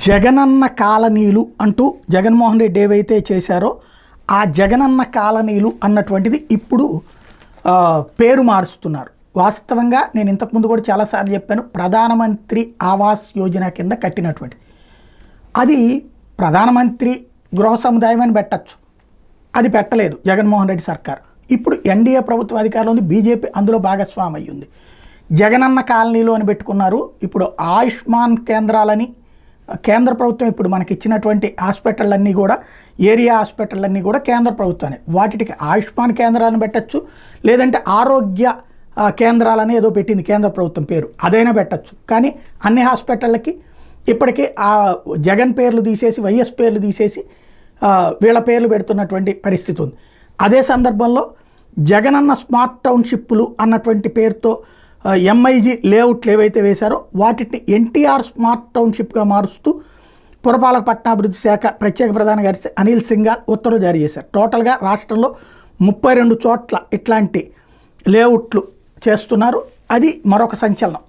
జగనన్న కాలనీలు అంటూ జగన్మోహన్ రెడ్డి ఏవైతే చేశారో ఆ జగనన్న కాలనీలు అన్నటువంటిది ఇప్పుడు పేరు మారుస్తున్నారు. వాస్తవంగా నేను ఇంతకుముందు కూడా చాలాసార్లు చెప్పాను, ప్రధానమంత్రి ఆవాస్ యోజన కింద కట్టినటువంటి అది ప్రధానమంత్రి గృహ సముదాయం అని పెట్టచ్చు. అది పెట్టలేదు జగన్మోహన్ రెడ్డి సర్కార్. ఇప్పుడు ఎన్డీఏ ప్రభుత్వం అధికారంలో ఉంది, బీజేపీ అందులో భాగస్వామి అయ్యింది. జగనన్న కాలనీలు అని పెట్టుకున్నారు. ఇప్పుడు ఆయుష్మాన్ కేంద్రాలని కేంద్ర ప్రభుత్వం ఇప్పుడు మనకి ఇచ్చినటువంటి హాస్పిటళ్ళన్నీ కూడా, ఏరియా హాస్పిటళ్ళన్నీ కూడా కేంద్ర ప్రభుత్వాన్ని, వాటికి ఆయుష్మాన్ కేంద్రాలను పెట్టచ్చు, లేదంటే ఆరోగ్య కేంద్రాలని ఏదో పెట్టింది కేంద్ర ప్రభుత్వం పేరు, అదైనా పెట్టచ్చు. కానీ అన్ని హాస్పిటళ్ళకి ఇప్పటికీ ఆ జగన్ పేర్లు తీసేసి వైఎస్ పేర్లు తీసేసి వీళ్ళ పేర్లు పెడుతున్నటువంటి పరిస్థితి ఉంది. అదే సందర్భంలో జగనన్న స్మార్ట్ టౌన్షిప్లు అన్నటువంటి పేరుతో ఎంఐజీ లేఅవుట్లు ఏవైతే వేశారో వాటిని ఎన్టీఆర్ స్మార్ట్ టౌన్షిప్గా మారుస్తూ పురపాలక పట్టణాభివృద్ధి శాఖ ప్రత్యేక ప్రధాన కార్యదర్శి అనిల్ సింఘాల్ ఉత్తర్వులు జారీ చేశారు. టోటల్గా రాష్ట్రంలో 32 చోట్ల ఇట్లాంటి లేఅవుట్లు చేస్తున్నారు. అది మరొక సంచలనం.